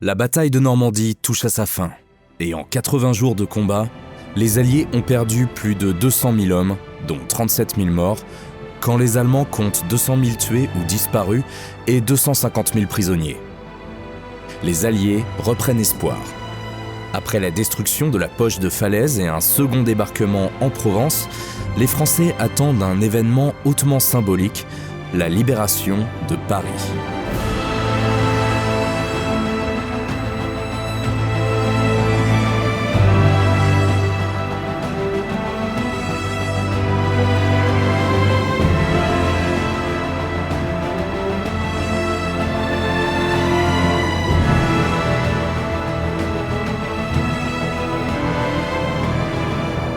La bataille de Normandie touche à sa fin, et en 80 jours de combat, les Alliés ont perdu plus de 200 000 hommes, dont 37 000 morts, quand les Allemands comptent 200 000 tués ou disparus et 250 000 prisonniers. Les Alliés reprennent espoir. Après la destruction de la poche de Falaise et un second débarquement en Provence, les Français attendent un événement hautement symbolique, la libération de Paris.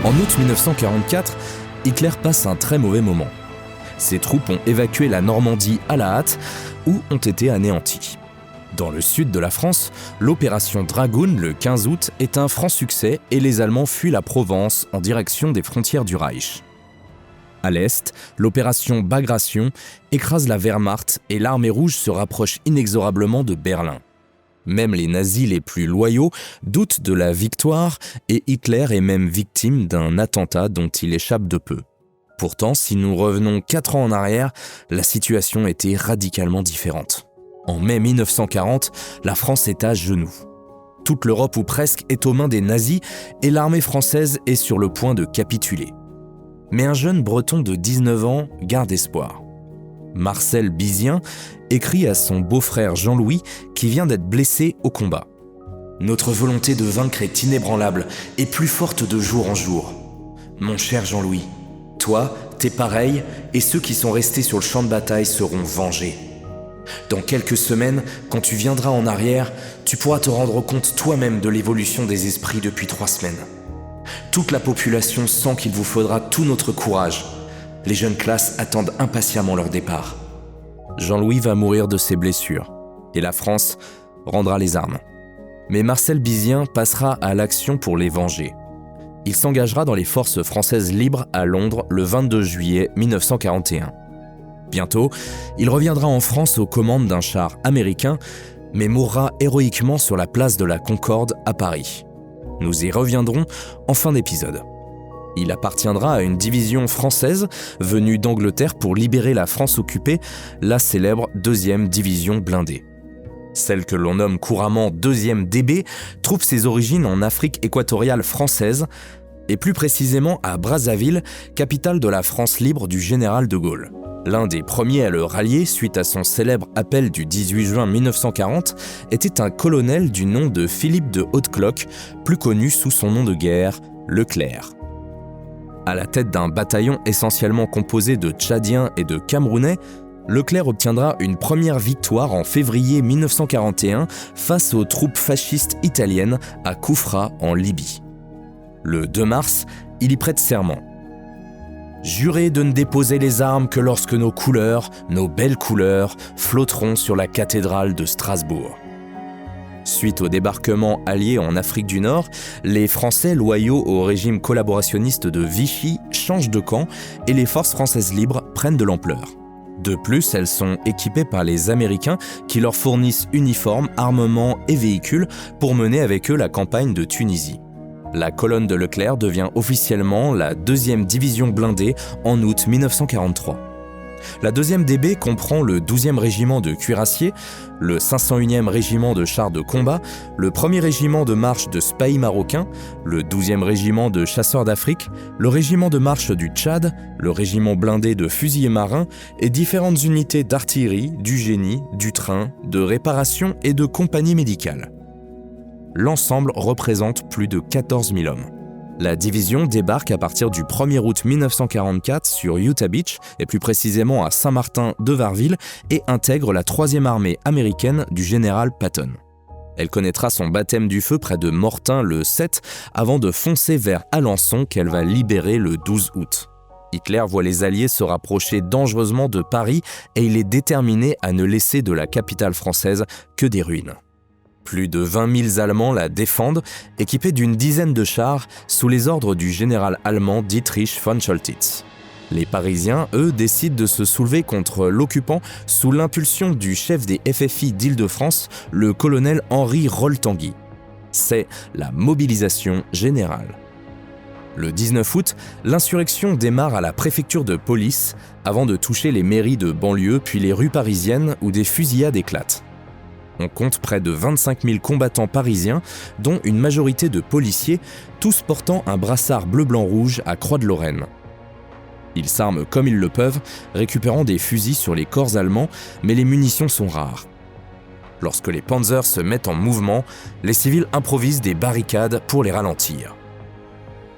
En août 1944, Hitler passe un très mauvais moment. Ses troupes ont évacué la Normandie à la hâte ou ont été anéanties. Dans le sud de la France, l'opération Dragoon, le 15 août, est un franc succès et les Allemands fuient la Provence en direction des frontières du Reich. À l'est, l'opération Bagration écrase la Wehrmacht et l'armée rouge se rapproche inexorablement de Berlin. Même les nazis les plus loyaux doutent de la victoire et Hitler est même victime d'un attentat dont il échappe de peu. Pourtant, si nous revenons 4 ans en arrière, la situation était radicalement différente. En mai 1940, la France est à genoux. Toute l'Europe ou presque est aux mains des nazis et l'armée française est sur le point de capituler. Mais un jeune breton de 19 ans garde espoir. Marcel Bizien écrit à son beau-frère Jean-Louis qui vient d'être blessé au combat. « Notre volonté de vaincre est inébranlable et plus forte de jour en jour. Mon cher Jean-Louis, toi, tes pareils et ceux qui sont restés sur le champ de bataille seront vengés. Dans quelques semaines, quand tu viendras en arrière, tu pourras te rendre compte toi-même de l'évolution des esprits depuis 3 semaines. Toute la population sent qu'il vous faudra tout notre courage. Les jeunes classes attendent impatiemment leur départ. » Jean-Louis va mourir de ses blessures et la France rendra les armes. Mais Marcel Bizien passera à l'action pour les venger. Il s'engagera dans les forces françaises libres à Londres le 22 juillet 1941. Bientôt, il reviendra en France aux commandes d'un char américain, mais mourra héroïquement sur la place de la Concorde à Paris. Nous y reviendrons en fin d'épisode. Il appartiendra à une division française venue d'Angleterre pour libérer la France occupée, la célèbre 2e division blindée. Celle que l'on nomme couramment 2e DB trouve ses origines en Afrique équatoriale française, et plus précisément à Brazzaville, capitale de la France libre du général de Gaulle. L'un des premiers à le rallier suite à son célèbre appel du 18 juin 1940 était un colonel du nom de Philippe de Hautecloque, plus connu sous son nom de guerre, Leclerc. À la tête d'un bataillon essentiellement composé de Tchadiens et de Camerounais, Leclerc obtiendra une première victoire en février 1941 face aux troupes fascistes italiennes à Koufra en Libye. Le 2 mars, il y prête serment. « Jurez de ne déposer les armes que lorsque nos couleurs, nos belles couleurs, flotteront sur la cathédrale de Strasbourg. » Suite au débarquement allié en Afrique du Nord, les Français loyaux au régime collaborationniste de Vichy changent de camp et les forces françaises libres prennent de l'ampleur. De plus, elles sont équipées par les Américains qui leur fournissent uniformes, armements et véhicules pour mener avec eux la campagne de Tunisie. La colonne de Leclerc devient officiellement la 2e division blindée en août 1943. La 2e DB comprend le 12e régiment de cuirassiers, le 501e régiment de chars de combat, le 1er régiment de marche de Spahis marocains, le 12e régiment de chasseurs d'Afrique, le régiment de marche du Tchad, le régiment blindé de fusiliers marins et différentes unités d'artillerie, du génie, du train, de réparation et de compagnie médicale. L'ensemble représente plus de 14 000 hommes. La division débarque à partir du 1er août 1944 sur Utah Beach, et plus précisément à Saint-Martin-de-Varreville, et intègre la 3e armée américaine du général Patton. Elle connaîtra son baptême du feu près de Mortain le 7, avant de foncer vers Alençon qu'elle va libérer le 12 août. Hitler voit les Alliés se rapprocher dangereusement de Paris et il est déterminé à ne laisser de la capitale française que des ruines. Plus de 20 000 Allemands la défendent, équipés d'une dizaine de chars, sous les ordres du général allemand Dietrich von Choltitz. Les Parisiens, eux, décident de se soulever contre l'occupant sous l'impulsion du chef des FFI d'Île-de-France, le colonel Henri Rol-Tanguy. C'est la mobilisation générale. Le 19 août, l'insurrection démarre à la préfecture de police avant de toucher les mairies de banlieue puis les rues parisiennes où des fusillades éclatent. On compte près de 25 000 combattants parisiens, dont une majorité de policiers, tous portant un brassard bleu-blanc-rouge à croix de Lorraine. Ils s'arment comme ils le peuvent, récupérant des fusils sur les corps allemands, mais les munitions sont rares. Lorsque les Panzers se mettent en mouvement, les civils improvisent des barricades pour les ralentir.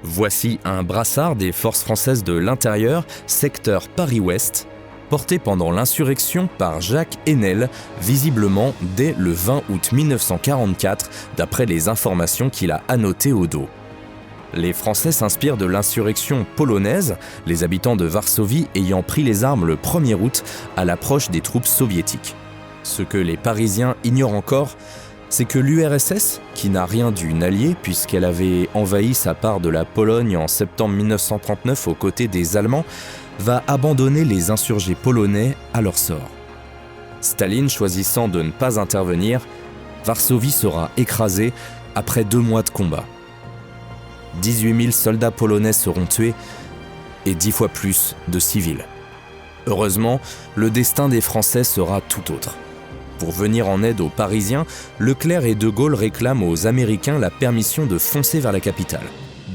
Voici un brassard des forces françaises de l'intérieur, secteur Paris-Ouest, porté pendant l'insurrection par Jacques Henel, visiblement dès le 20 août 1944, d'après les informations qu'il a annotées au dos. Les Français s'inspirent de l'insurrection polonaise, les habitants de Varsovie ayant pris les armes le 1er août à l'approche des troupes soviétiques. Ce que les Parisiens ignorent encore, c'est que l'URSS, qui n'a rien d'une alliée puisqu'elle avait envahi sa part de la Pologne en septembre 1939 aux côtés des Allemands, va abandonner les insurgés polonais à leur sort. Staline choisissant de ne pas intervenir, Varsovie sera écrasée après 2 mois de combat. 18 000 soldats polonais seront tués et 10 fois plus de civils. Heureusement, le destin des Français sera tout autre. Pour venir en aide aux Parisiens, Leclerc et De Gaulle réclament aux Américains la permission de foncer vers la capitale.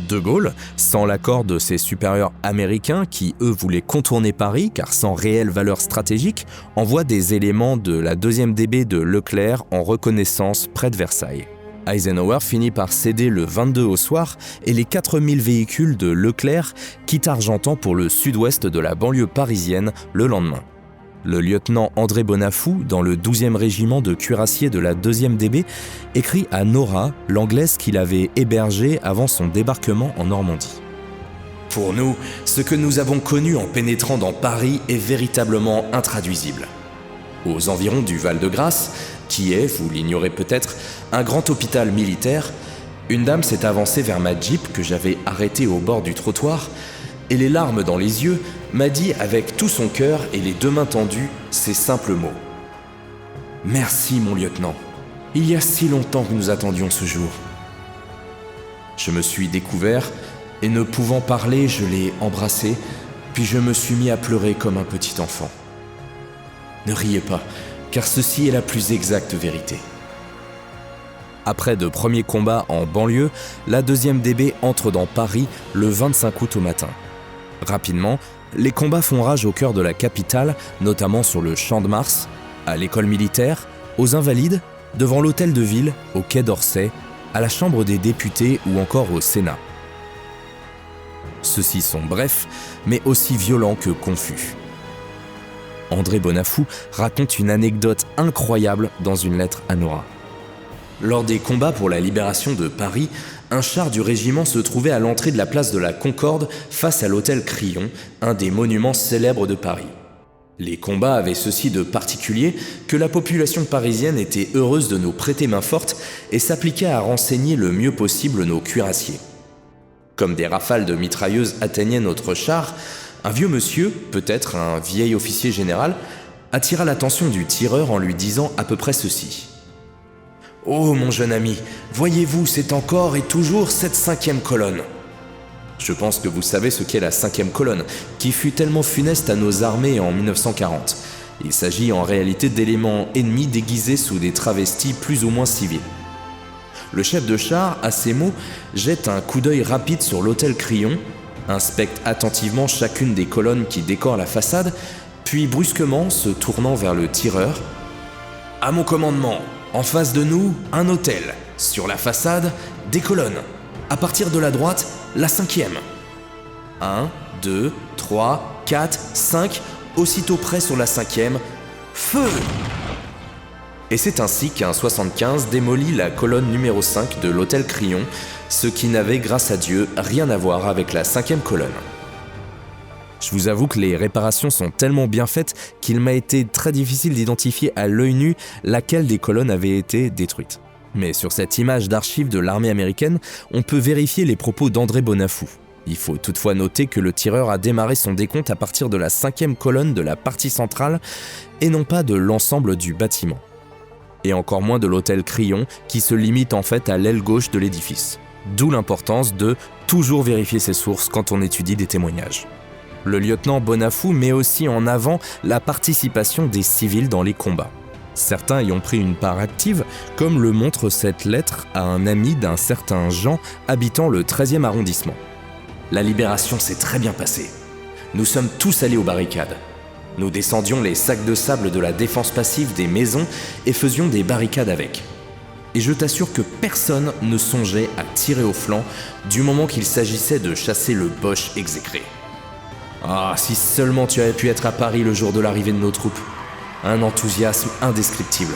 De Gaulle, sans l'accord de ses supérieurs américains qui, eux, voulaient contourner Paris car sans réelle valeur stratégique, envoie des éléments de la 2e DB de Leclerc en reconnaissance près de Versailles. Eisenhower finit par céder le 22 au soir et les 4000 véhicules de Leclerc quittent Argentan pour le sud-ouest de la banlieue parisienne le lendemain. Le lieutenant André Bonafou, dans le 12e régiment de cuirassiers de la 2e DB, écrit à Nora, l'anglaise qu'il avait hébergée avant son débarquement en Normandie. « Pour nous, ce que nous avons connu en pénétrant dans Paris est véritablement intraduisible. Aux environs du Val-de-Grâce, qui est, vous l'ignorez peut-être, un grand hôpital militaire, une dame s'est avancée vers ma Jeep que j'avais arrêtée au bord du trottoir et les larmes dans les yeux, m'a dit avec tout son cœur et les 2 mains tendues ces simples mots. « Merci mon lieutenant, il y a si longtemps que nous attendions ce jour. » Je me suis découvert et ne pouvant parler, je l'ai embrassée, puis je me suis mis à pleurer comme un petit enfant. Ne riez pas, car ceci est la plus exacte vérité. Après de premiers combats en banlieue, la 2e DB entre dans Paris le 25 août au matin. Rapidement, les combats font rage au cœur de la capitale, notamment sur le Champ de Mars, à l'école militaire, aux Invalides, devant l'hôtel de ville, au quai d'Orsay, à la Chambre des députés ou encore au Sénat. Ceux-ci sont brefs, mais aussi violents que confus. André Bonafou raconte une anecdote incroyable dans une lettre à Nora. Lors des combats pour la libération de Paris, un char du régiment se trouvait à l'entrée de la place de la Concorde face à l'hôtel Crillon, un des monuments célèbres de Paris. Les combats avaient ceci de particulier que la population parisienne était heureuse de nous prêter main forte et s'appliquait à renseigner le mieux possible nos cuirassiers. Comme des rafales de mitrailleuses atteignaient notre char, un vieux monsieur, peut-être un vieil officier général, attira l'attention du tireur en lui disant à peu près ceci. « Oh mon jeune ami, voyez-vous, c'est encore et toujours cette 5e colonne. » Je pense que vous savez ce qu'est la 5e colonne, qui fut tellement funeste à nos armées en 1940. Il s'agit en réalité d'éléments ennemis déguisés sous des travestis plus ou moins civils. Le chef de char, à ces mots, jette un coup d'œil rapide sur l'hôtel Crillon, inspecte attentivement chacune des colonnes qui décorent la façade, puis brusquement, se tournant vers le tireur, « À mon commandement, en face de nous, un hôtel. Sur la façade, des colonnes. À partir de la droite, la 5e. 1, 2, 3, 4, 5, aussitôt près sur la 5e. Feu !» Et c'est ainsi qu'un 75 démolit la colonne numéro 5 de l'hôtel Crillon, ce qui n'avait, grâce à Dieu, rien à voir avec la 5e colonne. Je vous avoue que les réparations sont tellement bien faites qu'il m'a été très difficile d'identifier à l'œil nu laquelle des colonnes avait été détruite. Mais sur cette image d'archives de l'armée américaine, on peut vérifier les propos d'André Bonafou. Il faut toutefois noter que le tireur a démarré son décompte à partir de la 5e colonne de la partie centrale et non pas de l'ensemble du bâtiment. Et encore moins de l'hôtel Crillon qui se limite en fait à l'aile gauche de l'édifice. D'où l'importance de toujours vérifier ses sources quand on étudie des témoignages. Le lieutenant Bonafou met aussi en avant la participation des civils dans les combats. Certains y ont pris une part active, comme le montre cette lettre à un ami d'un certain Jean habitant le 13e arrondissement. La libération s'est très bien passée. Nous sommes tous allés aux barricades. Nous descendions les sacs de sable de la défense passive des maisons et faisions des barricades avec. Et je t'assure que personne ne songeait à tirer au flanc du moment qu'il s'agissait de chasser le Boche exécré. Ah, si seulement tu avais pu être à Paris le jour de l'arrivée de nos troupes. Un enthousiasme indescriptible.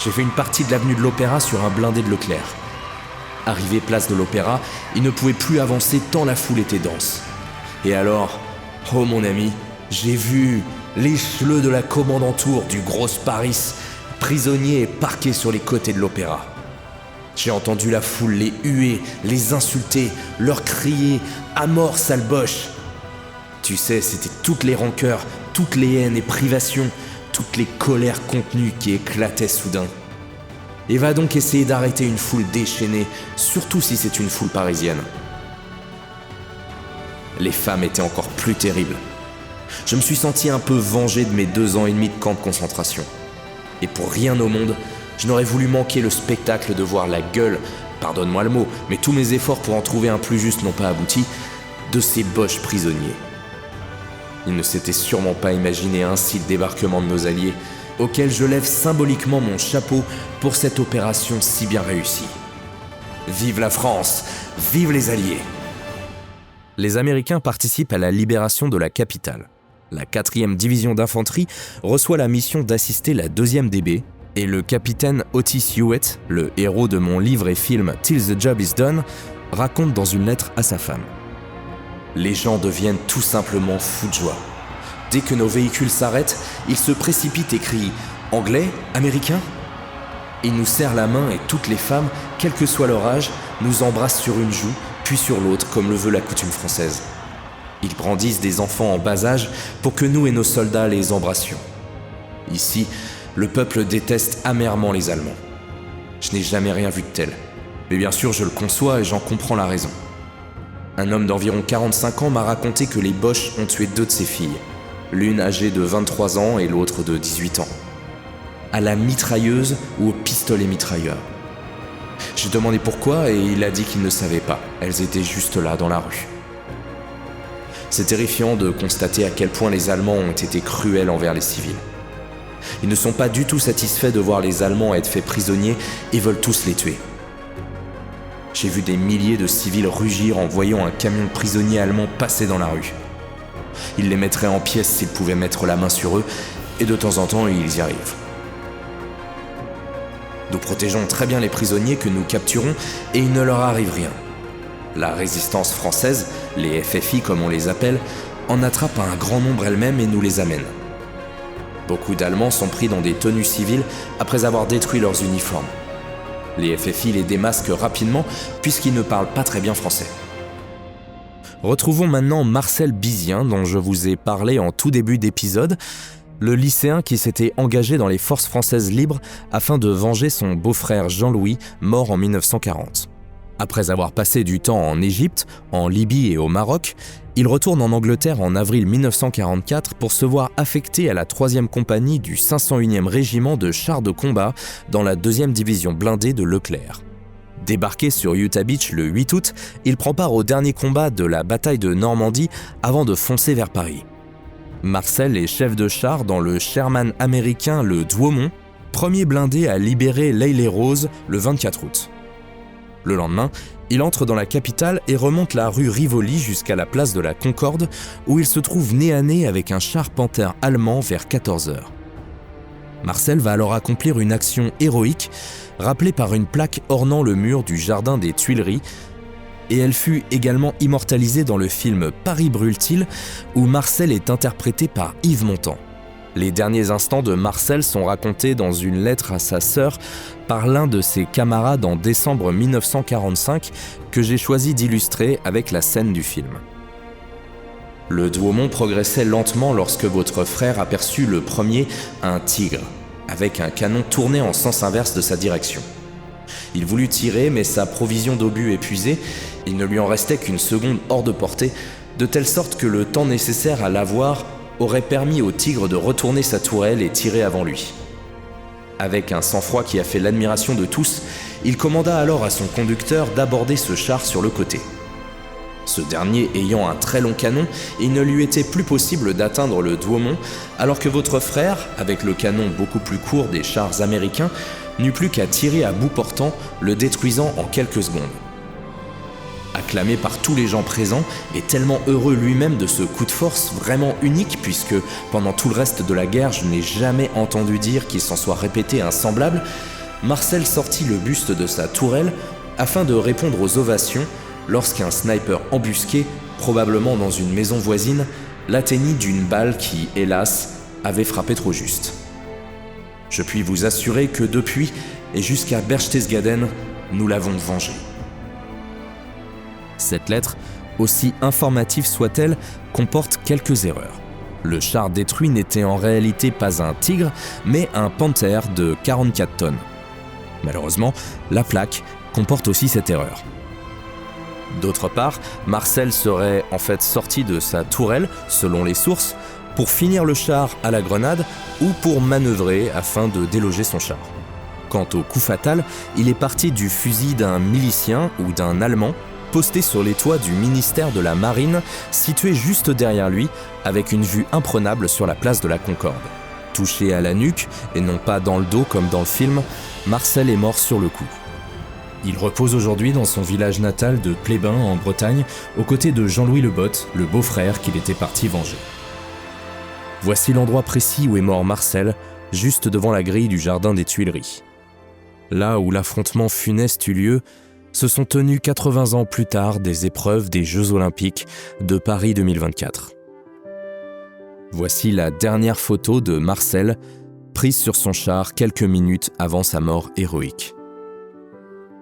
J'ai fait une partie de l'avenue de l'Opéra sur un blindé de Leclerc. Arrivé place de l'Opéra, il ne pouvait plus avancer tant la foule était dense. Et alors, oh mon ami, j'ai vu les chleux de la commandantour du Gros Paris, prisonniers et parqués sur les côtés de l'Opéra. J'ai entendu la foule les huer, les insulter, leur crier « À mort, sale Boche !» Tu sais, c'était toutes les rancœurs, toutes les haines et privations, toutes les colères contenues qui éclataient soudain. Et va donc essayer d'arrêter une foule déchaînée, surtout si c'est une foule parisienne. Les femmes étaient encore plus terribles. Je me suis senti un peu vengé de mes 2 ans et demi de camp de concentration. Et pour rien au monde, je n'aurais voulu manquer le spectacle de voir la gueule, pardonne-moi le mot, mais tous mes efforts pour en trouver un plus juste n'ont pas abouti, de ces Boches prisonniers. Ils ne s'étaient sûrement pas imaginé ainsi le débarquement de nos alliés, auquel je lève symboliquement mon chapeau pour cette opération si bien réussie. Vive la France, vive les Alliés! Les Américains participent à la libération de la capitale. La 4e division d'infanterie reçoit la mission d'assister la 2e DB, et le capitaine Otis Hewitt, le héros de mon livre et film Till the Job is Done, raconte dans une lettre à sa femme. Les gens deviennent tout simplement fous de joie. Dès que nos véhicules s'arrêtent, ils se précipitent et crient « Anglais ? Américain ?» Ils nous serrent la main et toutes les femmes, quel que soit leur âge, nous embrassent sur une joue, puis sur l'autre, comme le veut la coutume française. Ils brandissent des enfants en bas âge pour que nous et nos soldats les embrassions. Ici, le peuple déteste amèrement les Allemands. Je n'ai jamais rien vu de tel. Mais bien sûr, je le conçois et j'en comprends la raison. Un homme d'environ 45 ans m'a raconté que les Boches ont tué 2 de ses filles. L'une âgée de 23 ans et l'autre de 18 ans. À la mitrailleuse ou au pistolet mitrailleur. J'ai demandé pourquoi et il a dit qu'il ne savait pas. Elles étaient juste là dans la rue. C'est terrifiant de constater à quel point les Allemands ont été cruels envers les civils. Ils ne sont pas du tout satisfaits de voir les Allemands être faits prisonniers et veulent tous les tuer. J'ai vu des milliers de civils rugir en voyant un camion de prisonniers allemands passer dans la rue. Ils les mettraient en pièces s'ils pouvaient mettre la main sur eux, et de temps en temps, ils y arrivent. Nous protégeons très bien les prisonniers que nous capturons, et il ne leur arrive rien. La résistance française, les FFI comme on les appelle, en attrape un grand nombre elle-même et nous les amène. Beaucoup d'Allemands sont pris dans des tenues civiles après avoir détruit leurs uniformes. Les FFI les démasquent rapidement puisqu'ils ne parlent pas très bien français. Retrouvons maintenant Marcel Bizien, dont je vous ai parlé en tout début d'épisode, le lycéen qui s'était engagé dans les forces françaises libres afin de venger son beau-frère Jean-Louis, mort en 1940. Après avoir passé du temps en Égypte, en Libye et au Maroc, il retourne en Angleterre en avril 1944 pour se voir affecté à la 3e compagnie du 501e régiment de chars de combat dans la 2e division blindée de Leclerc. Débarqué sur Utah Beach le 8 août, il prend part au dernier combat de la bataille de Normandie avant de foncer vers Paris. Marcel est chef de char dans le Sherman américain le Douaumont, premier blindé à libérer l'Île-et-Rose le 24 août. Le lendemain, il entre dans la capitale et remonte la rue Rivoli jusqu'à la place de la Concorde, où il se trouve nez à nez avec un char Panther allemand vers 14h. Marcel va alors accomplir une action héroïque, rappelée par une plaque ornant le mur du jardin des Tuileries, et elle fut également immortalisée dans le film Paris brûle-t-il, où Marcel est interprété par Yves Montand. Les derniers instants de Marcel sont racontés dans une lettre à sa sœur par l'un de ses camarades en décembre 1945 que j'ai choisi d'illustrer avec la scène du film. Le Douaumont progressait lentement lorsque votre frère aperçut le premier un tigre, avec un canon tourné en sens inverse de sa direction. Il voulut tirer, mais sa provision d'obus épuisée, il ne lui en restait qu'une seconde hors de portée, de telle sorte que le temps nécessaire à l'avoir aurait permis au tigre de retourner sa tourelle et tirer avant lui. Avec un sang-froid qui a fait l'admiration de tous, il commanda alors à son conducteur d'aborder ce char sur le côté. Ce dernier ayant un très long canon, il ne lui était plus possible d'atteindre le Douaumont, alors que votre frère, avec le canon beaucoup plus court des chars américains, n'eut plus qu'à tirer à bout portant, le détruisant en quelques secondes. Acclamé par tous les gens présents et tellement heureux lui-même de ce coup de force vraiment unique, puisque pendant tout le reste de la guerre je n'ai jamais entendu dire qu'il s'en soit répété un semblable, Marcel sortit le buste de sa tourelle afin de répondre aux ovations lorsqu'un sniper embusqué, probablement dans une maison voisine, l'atteignit d'une balle qui, hélas, avait frappé trop juste. Je puis vous assurer que depuis et jusqu'à Berchtesgaden, nous l'avons vengé. Cette lettre, aussi informative soit-elle, comporte quelques erreurs. Le char détruit n'était en réalité pas un Tigre, mais un Panther de 44 tonnes. Malheureusement, la plaque comporte aussi cette erreur. D'autre part, Marcel serait en fait sorti de sa tourelle, selon les sources, pour finir le char à la grenade ou pour manœuvrer afin de déloger son char. Quant au coup fatal, il est parti du fusil d'un milicien ou d'un Allemand posté sur les toits du ministère de la Marine, situé juste derrière lui, avec une vue imprenable sur la place de la Concorde. Touché à la nuque, et non pas dans le dos comme dans le film, Marcel est mort sur le coup. Il repose aujourd'hui dans son village natal de Plébain en Bretagne, aux côtés de Jean-Louis Lebotte, le beau-frère qu'il était parti venger. Voici l'endroit précis où est mort Marcel, juste devant la grille du jardin des Tuileries. Là où l'affrontement funeste eut lieu, se sont tenues 80 ans plus tard des épreuves des Jeux Olympiques de Paris 2024. Voici la dernière photo de Marcel, prise sur son char quelques minutes avant sa mort héroïque.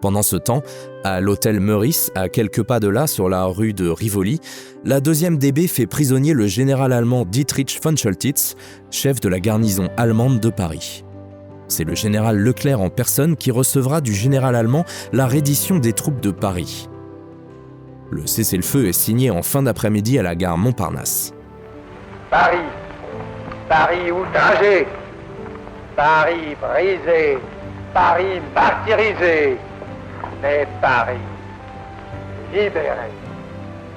Pendant ce temps, à l'hôtel Meurice, à quelques pas de là, sur la rue de Rivoli, la 2e DB fait prisonnier le général allemand Dietrich von Choltitz, chef de la garnison allemande de Paris. C'est le général Leclerc en personne qui recevra du général allemand la reddition des troupes de Paris. Le cessez-le-feu est signé en fin d'après-midi à la gare Montparnasse. Paris, Paris outragé, Paris brisé, Paris martyrisé, mais Paris libéré,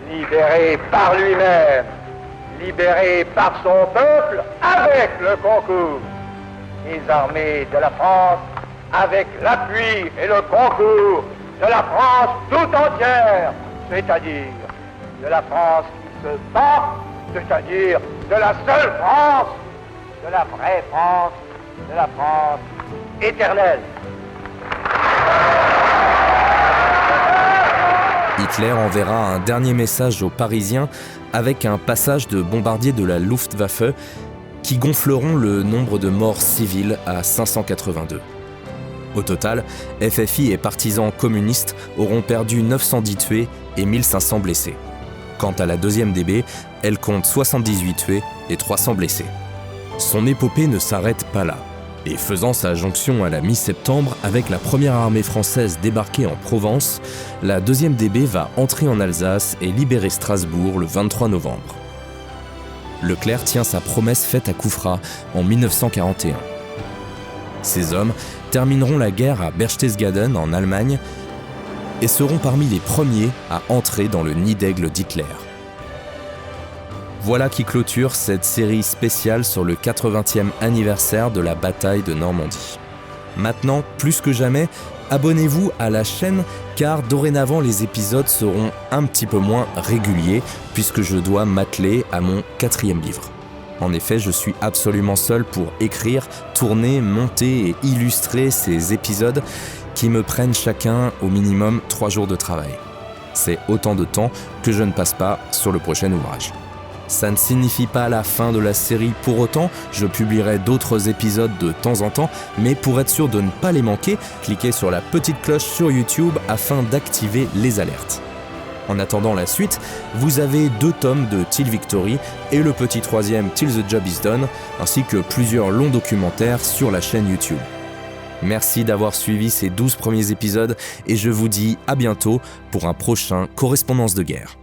libéré par lui-même, libéré par son peuple avec le concours des armées de la France, avec l'appui et le concours de la France tout entière, c'est-à-dire de la France qui se bat, c'est-à-dire de la seule France, de la vraie France, de la France éternelle. Hitler enverra un dernier message aux Parisiens avec un passage de bombardiers de la Luftwaffe qui gonfleront le nombre de morts civils à 582. Au total, FFI et partisans communistes auront perdu 910 tués et 1500 blessés. Quant à la 2e DB, elle compte 78 tués et 300 blessés. Son épopée ne s'arrête pas là. Et faisant sa jonction à la mi-septembre avec la première armée française débarquée en Provence, la 2e DB va entrer en Alsace et libérer Strasbourg le 23 novembre. Leclerc tient sa promesse faite à Koufra en 1941. Ces hommes termineront la guerre à Berchtesgaden en Allemagne et seront parmi les premiers à entrer dans le nid d'aigle d'Hitler. Voilà qui clôture cette série spéciale sur le 80e anniversaire de la bataille de Normandie. Maintenant, plus que jamais, abonnez-vous à la chaîne car dorénavant les épisodes seront un petit peu moins réguliers puisque je dois m'atteler à mon 4e livre. En effet, je suis absolument seul pour écrire, tourner, monter et illustrer ces épisodes qui me prennent chacun au minimum 3 jours de travail. C'est autant de temps que je ne passe pas sur le prochain ouvrage. Ça ne signifie pas la fin de la série pour autant, je publierai d'autres épisodes de temps en temps, mais pour être sûr de ne pas les manquer, cliquez sur la petite cloche sur YouTube afin d'activer les alertes. En attendant la suite, vous avez 2 tomes de Till Victory et le petit 3e Till the Job is Done, ainsi que plusieurs longs documentaires sur la chaîne YouTube. Merci d'avoir suivi ces 12 premiers épisodes et je vous dis à bientôt pour un prochain Correspondance de guerre.